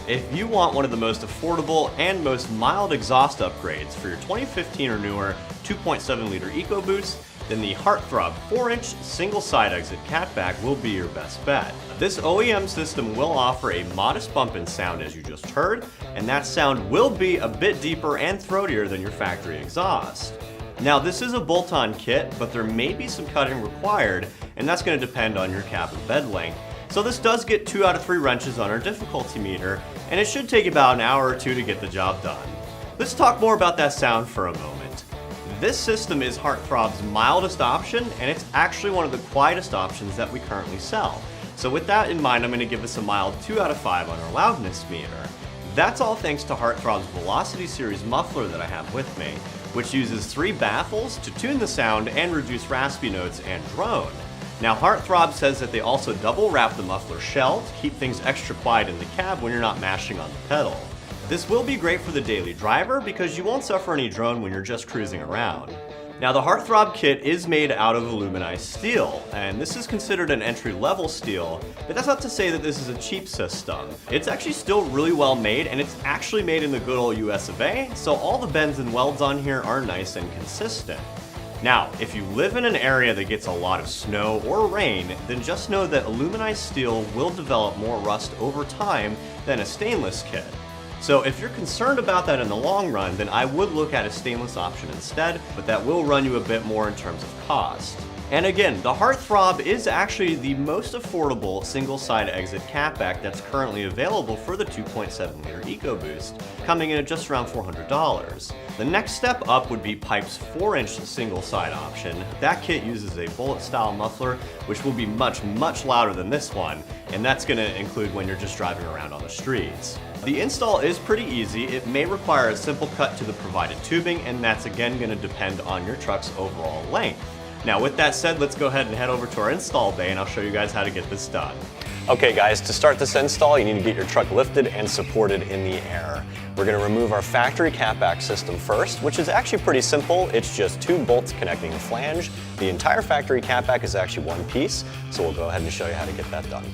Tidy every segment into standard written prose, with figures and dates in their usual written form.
If you want one of the most affordable and most mild exhaust upgrades for your 2015 or newer 2.7 liter EcoBoost, then the Heartthrob 4-inch single side exit Cat-Back will be your best bet. This OEM system will offer a modest bump in sound as you just heard, and that sound will be a bit deeper and throatier than your factory exhaust. Now this is a bolt-on kit, but there may be some cutting required, and that's going to depend on your cab and bed length. So this does get 2 out of 3 wrenches on our difficulty meter, and it should take about an hour or 2 to get the job done. Let's talk more about that sound for a moment. This system is Heartthrob's mildest option, and it's actually one of the quietest options that we currently sell. So with that in mind, I'm going to give this a mild 2 out of 5 on our loudness meter. That's all thanks to Heartthrob's Velocity Series Muffler that I have with me, which uses 3 baffles to tune the sound and reduce raspy notes and drone. Now Heartthrob says that they also double wrap the muffler shell to keep things extra quiet in the cab when you're not mashing on the pedal. This will be great for the daily driver because you won't suffer any drone when you're just cruising around. Now the Heartthrob kit is made out of aluminized steel, and this is considered an entry-level steel, but that's not to say that this is a cheap system. It's actually still really well made, and it's actually made in the good old US of A, so all the bends and welds on here are nice and consistent. Now, if you live in an area that gets a lot of snow or rain, then just know that aluminized steel will develop more rust over time than a stainless kit. So if you're concerned about that in the long run, then I would look at a stainless option instead, but that will run you a bit more in terms of cost. And again, the Heartthrob is actually the most affordable single side exit Cat-Back that's currently available for the 2.7 liter EcoBoost, coming in at just around $400. The next step up would be Pipe's 4-inch single side option. That kit uses a bullet style muffler, which will be much louder than this one, and that's going to include when you're just driving around on the streets. The install is pretty easy. It may require a simple cut to the provided tubing, and that's again going to depend on your truck's overall length. Now with that said, let's go ahead and head over to our install bay and I'll show you guys how to get this done. Okay guys, to start this install, you need to get your truck lifted and supported in the air. We're going to remove our factory Cat-Back system first, which is actually pretty simple. It's just 2 bolts connecting a flange. The entire factory Cat-Back is actually one piece, so we'll go ahead and show you how to get that done.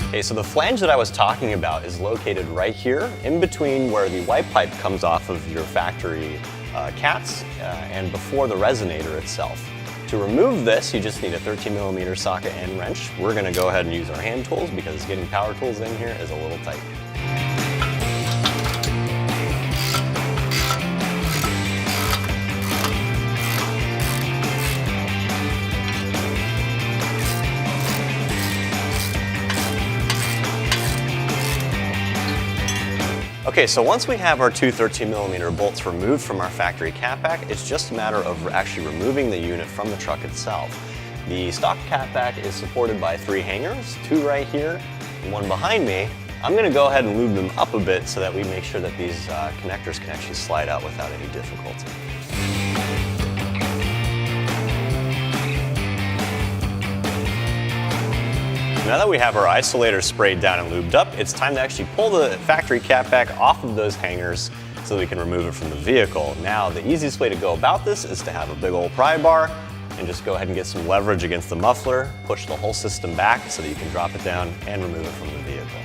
Okay, so the flange that I was talking about is located right here, in between where the white pipe comes off of your factory cats and before the resonator itself. To remove this, you just need a 13mm socket and wrench. We're going to go ahead and use our hand tools because getting power tools in here is a little tight. Okay, so once we have our 2 13mm bolts removed from our factory Cat-Back, it's just a matter of actually removing the unit from the truck itself. The stock Cat-Back is supported by 3 hangers, 2 right here and 1 behind me. I'm going to go ahead and lube them up a bit so that we make sure that these connectors can actually slide out without any difficulty. Now that we have our isolator sprayed down and lubed up, it's time to actually pull the factory Cat-Back off of those hangers so we can remove it from the vehicle. Now, the easiest way to go about this is to have a big old pry bar and just go ahead and get some leverage against the muffler, push the whole system back so that you can drop it down and remove it from the vehicle.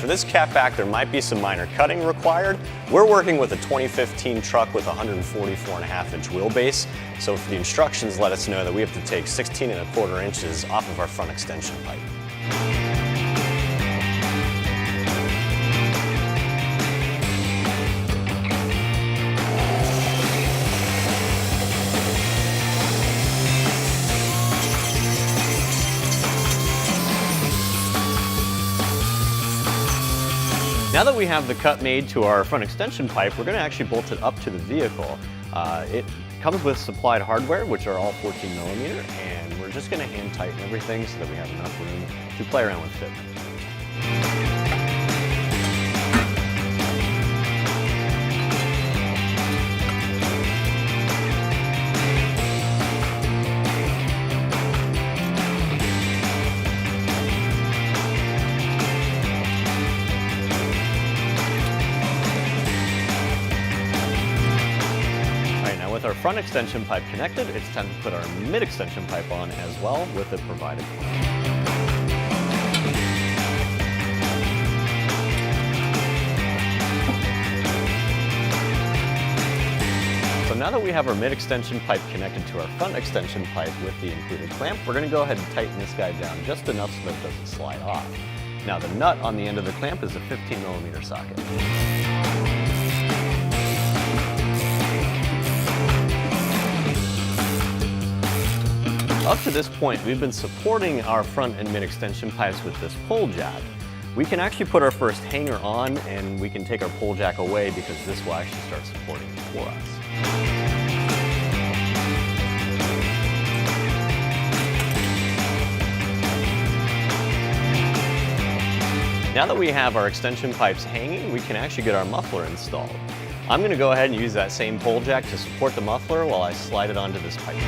this Cat-Back, there might be some minor cutting required. We're working with a 2015 truck with 144.5-inch wheelbase, so for the instructions let us know that we have to take 16.25 inches off of our front extension pipe. Now that we have the cut made to our front extension pipe, we're going to actually bolt it up to the vehicle. It comes with supplied hardware, which are all 14mm, and we're just going to hand tighten everything so that we have enough room to play around with fitment. With our front extension pipe connected, it's time to put our mid extension pipe on as well with the provided clamp. So now that we have our mid extension pipe connected to our front extension pipe with the included clamp, we're going to go ahead and tighten this guy down just enough so that it doesn't slide off. Now the nut on the end of the clamp is a 15mm socket. Up to this point, we've been supporting our front and mid extension pipes with this pull jack. We can actually put our first hanger on and we can take our pull jack away because this will actually start supporting it for us. Now that we have our extension pipes hanging, we can actually get our muffler installed. I'm going to go ahead and use that same pull jack to support the muffler while I slide it onto this pipe.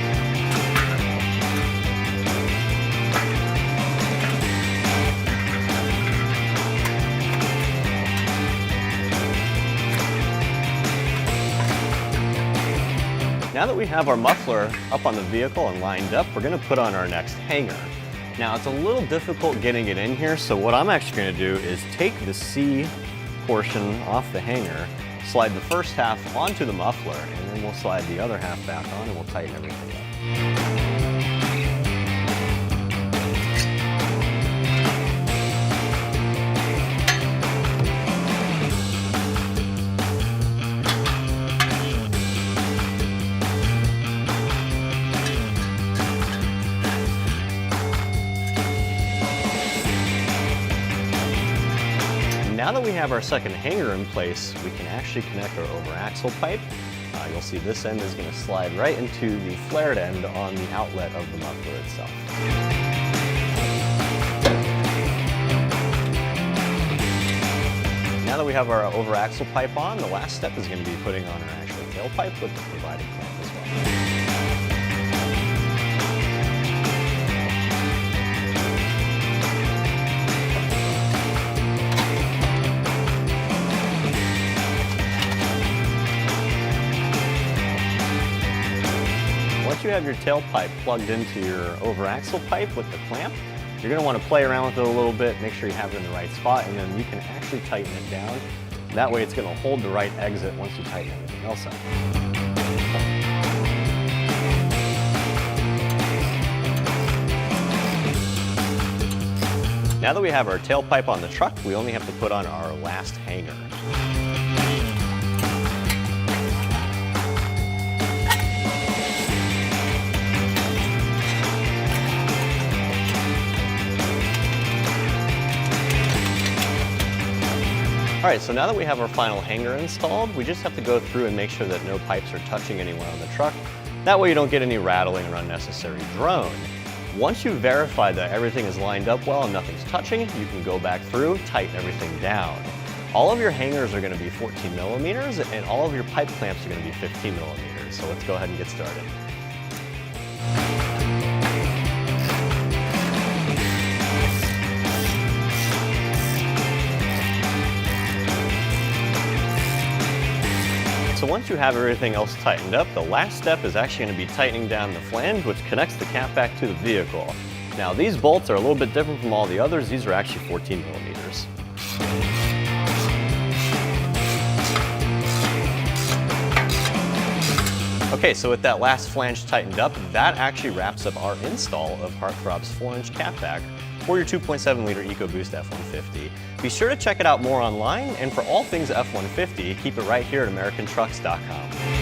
Now that we have our muffler up on the vehicle and lined up, we're going to put on our next hanger. Now it's a little difficult getting it in here, so what I'm actually going to do is take the C portion off the hanger, slide the first half onto the muffler, and then we'll slide the other half back on and we'll tighten everything up. Now that we have our second hanger in place, we can actually connect our over-axle pipe. You'll see this end is going to slide right into the flared end on the outlet of the muffler itself. Now that we have our over-axle pipe on, the last step is going to be putting on our actual tailpipe with the provided clamp as well. Once you have your tailpipe plugged into your over-axle pipe with the clamp, you're going to want to play around with it a little bit, make sure you have it in the right spot, and then you can actually tighten it down. That way it's going to hold the right exit once you tighten everything else up. Now that we have our tailpipe on the truck, we only have to put on our last hanger. All right, so now that we have our final hanger installed, we just have to go through and make sure that no pipes are touching anywhere on the truck. That way you don't get any rattling or unnecessary drone. Once you verify that everything is lined up well and nothing's touching, you can go back through, tighten everything down. All of your hangers are going to be 14mm and all of your pipe clamps are going to be 15mm. So let's go ahead and get started. So once you have everything else tightened up, the last step is actually going to be tightening down the flange, which connects the Cat-Back to the vehicle. Now these bolts are a little bit different from all the others. These are actually 14mm. Okay, so with that last flange tightened up, that actually wraps up our install of Heartthrob's Flange Cat-Back for your 2.7 liter EcoBoost F-150. Be sure to check it out more online, and for all things F-150, keep it right here at AmericanTrucks.com.